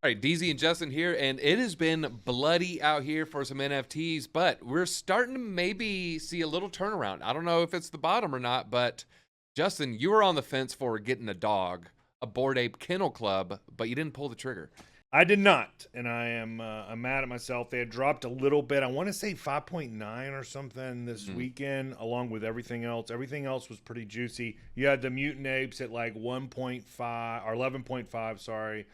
All right, Deezy and Justin here, and it has been bloody out here for some NFTs, but we're starting to maybe see a little turnaround. I don't know if it's the bottom or not, but Justin, you were on the fence for getting a dog, a Bored Ape Kennel Club, but you didn't pull the trigger. I did not, and I'm mad at myself. They had dropped a little bit. I want to say 5.9 or something this weekend, along with everything else. Everything else was pretty juicy. You had the mutant apes at like 1.5 or 11.5. Sorry,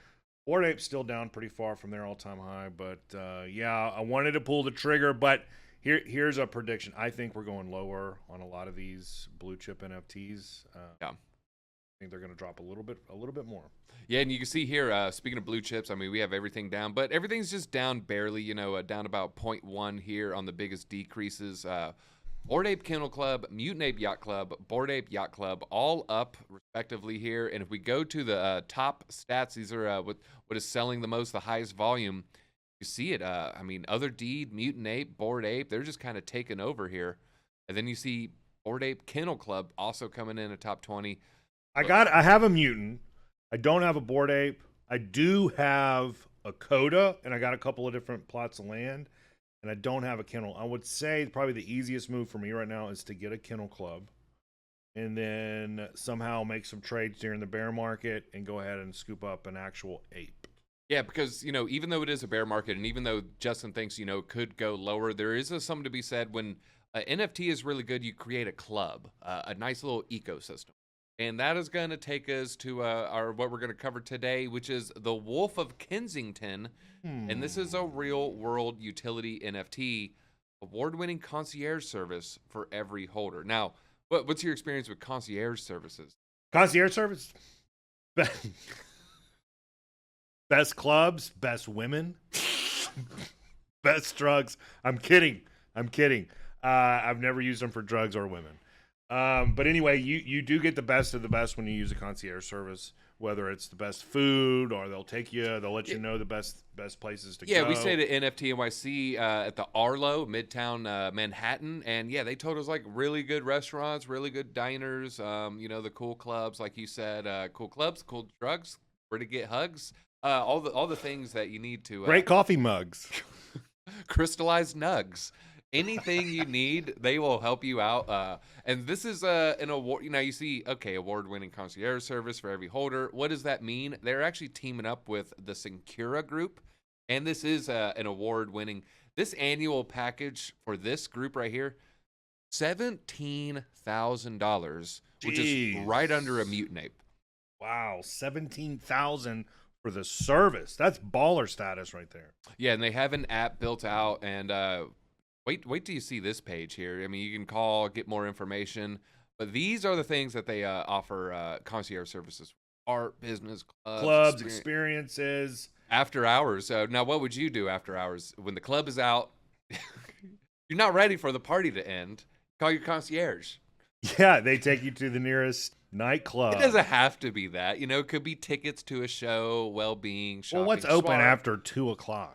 Bored Ape's still down pretty far from their all-time high. But yeah, I wanted to pull the trigger, but here's a prediction. I think we're going lower on a lot of these blue chip NFTs. Yeah. I think they're going to drop a little bit more. Yeah, and you can see here, speaking of blue chips, I mean, we have everything down, but everything's just down barely, down about 0.1 here on the biggest decreases. Bored Ape Kennel Club, Mutant Ape Yacht Club, Bored Ape Yacht Club, all up respectively here. And if we go to the top stats, these are what is selling the most, the highest volume. You see it. I mean, Other Deed, Mutant Ape, Bored Ape, they're just kind of taking over here. And then you see Bored Ape Kennel Club also coming in at top 20. I have a mutant. I don't have a Bored Ape. I do have a Coda, and I got a couple of different plots of land, and I don't have a kennel. I would say probably the easiest move for me right now is to get a kennel club and then somehow make some trades during the bear market and go ahead and scoop up an actual ape. Yeah, because, even though it is a bear market and even though Justin thinks, could go lower, there is something to be said when NFT is really good, you create a club, a nice little ecosystem. And that is going to take us to what we're going to cover today, which is the Wolf of Kensington. And this is a real world utility NFT, award-winning concierge service for every holder. Now, what's your experience with concierge services? Concierge service? Best clubs, best women, best drugs. I'm kidding. I've never used them for drugs or women. But anyway, you do get the best of the best when you use a concierge service, whether it's the best food or they'll let you know the best places to go. Yeah, we stayed at NFT NYC at the Arlo, Midtown Manhattan, and yeah, they told us like really good restaurants, really good diners, the cool clubs, like you said, cool clubs, cool drugs, where to get hugs, all the things that you need to great coffee mugs, crystallized nugs. Anything you need, they will help you out. And this is an award. You see, okay, award-winning concierge service for every holder. What does that mean? They're actually teaming up with the Sincura Group, and this is an award-winning. This annual package for this group right here, $17,000, which is right under a mutant ape. Wow, 17,000 for the service. That's baller status right there. Yeah, and they have an app built out, and Wait till you see this page here. I mean, you can call, get more information, but these are the things that they offer concierge services: art, business, clubs, experiences, after hours. Now, what would you do after hours when the club is out? You're not ready for the party to end. Call your concierge. Yeah, they take you to the nearest nightclub. It doesn't have to be that. It could be tickets to a show, well-being, shopping. Well, what's open after 2:00?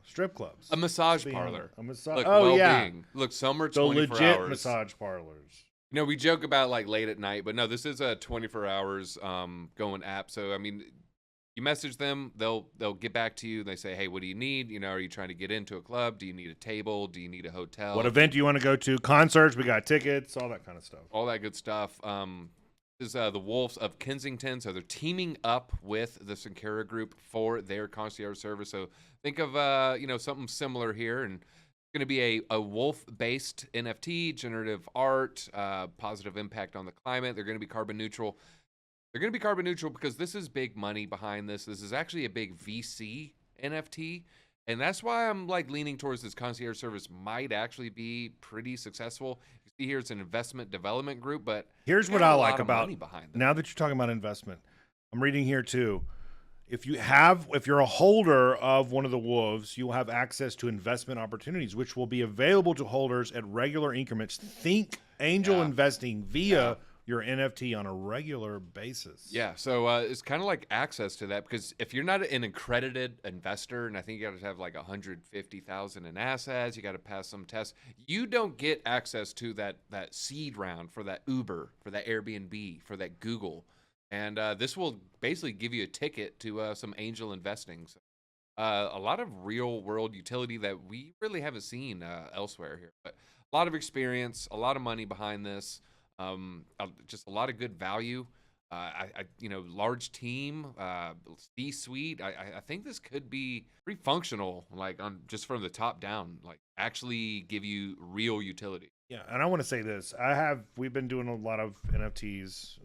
Strip clubs. A massage parlor. A massage. Look, oh, well-being. yeah. Look, some are the 24 legit hours. massage parlors. We joke about like late at night, but no, this is a 24 hours going app. So, I mean, you message them, they'll get back to you. They say, hey, what do you need? Are you trying to get into a club? Do you need a table? Do you need a hotel? What event do you want to go to? Concerts, we got tickets, all that kind of stuff. All that good stuff. This is the Wolves of Kensington. So they're teaming up with the Sincura Group for their concierge service. So think of, something similar here. And it's going to be a wolf-based NFT, generative art, positive impact on the climate. They're going to be carbon neutral. They're going to be carbon neutral because this is big money behind this. This is actually a big VC NFT. And that's why I'm like leaning towards this concierge service might actually be pretty successure. You see here it's an investment development group, but here's what I like about behind now that you're talking about investment. I'm reading here too. If you're a holder of one of the wolves, you'll have access to investment opportunities, which will be available to holders at regular increments. Think angel investing via your NFT on a regular basis. Yeah, so it's kind of like access to that, because if you're not an accredited investor, and I think you got to have like 150,000 in assets, you got to pass some tests, you don't get access to that seed round for that Uber, for that Airbnb, for that Google. and this will basically give you a ticket to some angel investing. So, a lot of real world utility that we really haven't seen elsewhere here, but a lot of experience, a lot of money behind this, just a lot of good value. Large team, C-suite. I think this could be pretty functional, like on just from the top down, like actually give you real utility. Yeah, and I want to say this. We've been doing a lot of NFTs.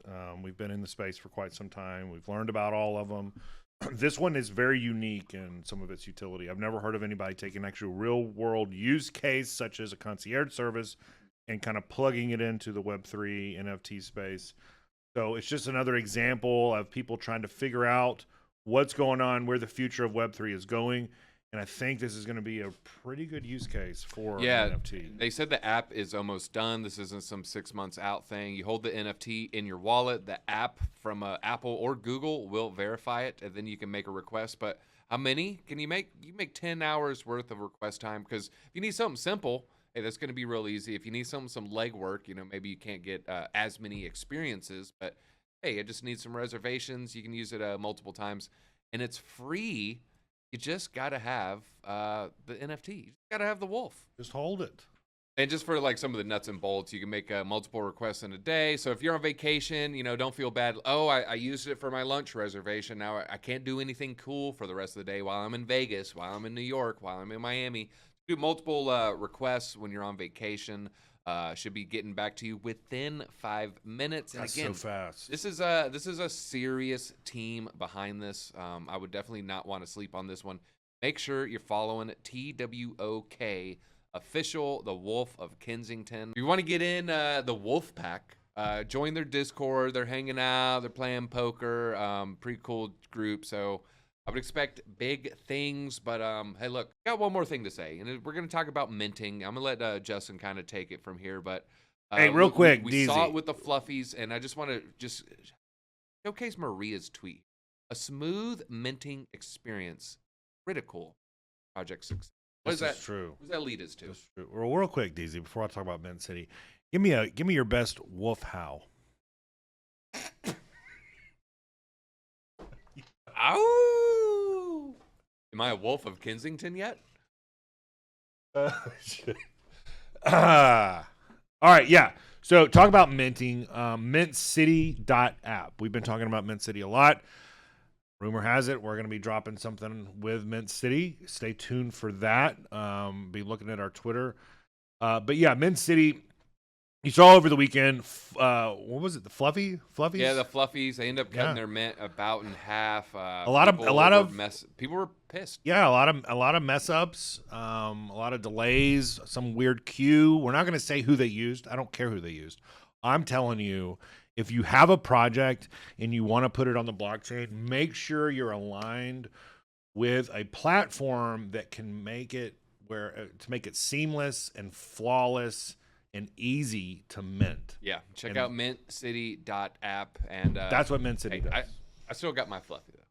We've been in the space for quite some time. We've learned about all of them. This one is very unique in some of its utility. I've never heard of anybody taking an actual real world use case, such as a concierge service, and kind of plugging it into the Web3 NFT space. So it's just another example of people trying to figure out what's going on, where the future of Web3 is going. And I think this is going to be a pretty good use case for NFT. They said the app is almost done. This isn't some 6 months out thing. You hold the NFT in your wallet. The app from Apple or Google will verify it, and then you can make a request. But how many can you make? You make 10 hours worth of request time, because if you need something simple, hey, that's going to be real easy. If you need some legwork, maybe you can't get as many experiences, but hey, it just needs some reservations. You can use it multiple times, and it's free. You just got to have the NFT. You just got to have the wolf. Just hold it. And just for like some of the nuts and bolts, you can make multiple requests in a day. So if you're on vacation, don't feel bad. Oh, I used it for my lunch reservation. Now I can't do anything cool for the rest of the day while I'm in Vegas, while I'm in New York, while I'm in Miami. Do multiple requests when you're on vacation. Should be getting back to you within 5 minutes. And That's again, so fast. This is a serious team behind this. I would definitely not want to sleep on this one. Make sure you're following TWOK official, the Wolf of Kensington. If you want to get in the Wolf Pack, join their Discord. They're hanging out. They're playing poker. Pretty cool group. So I would expect big things, but hey, look, I got one more thing to say, and we're going to talk about minting. I'm going to let Justin kind of take it from here, but hey, real quick, we saw it with the fluffies, and I just want to showcase Maria's tweet. A smooth minting experience, critical project success. What This is true. What does that lead us to? This is true. Well, real quick, Deezy, before I talk about Mint City, give me your best wolf howl. Ow! Am I a Wolf of Kensington yet? All right, yeah. So talk about minting. MintCity.app. We've been talking about Mint City a lot. Rumor has it we're going to be dropping something with Mint City. Stay tuned for that. Be looking at our Twitter. But yeah, Mint City. You saw over the weekend. What was it? The fluffies? Yeah, the fluffies. They end up cutting their mint about in half. People were pissed. Yeah, a lot of mess ups. A lot of delays. Some weird queue. We're not going to say who they used. I don't care who they used. I'm telling you, if you have a project and you want to put it on the blockchain, make sure you're aligned with a platform that can make it to make it seamless and flawless and easy to mint. Yeah, check out mintcity.app, and that's what Mint City does. I still got my fluffy though.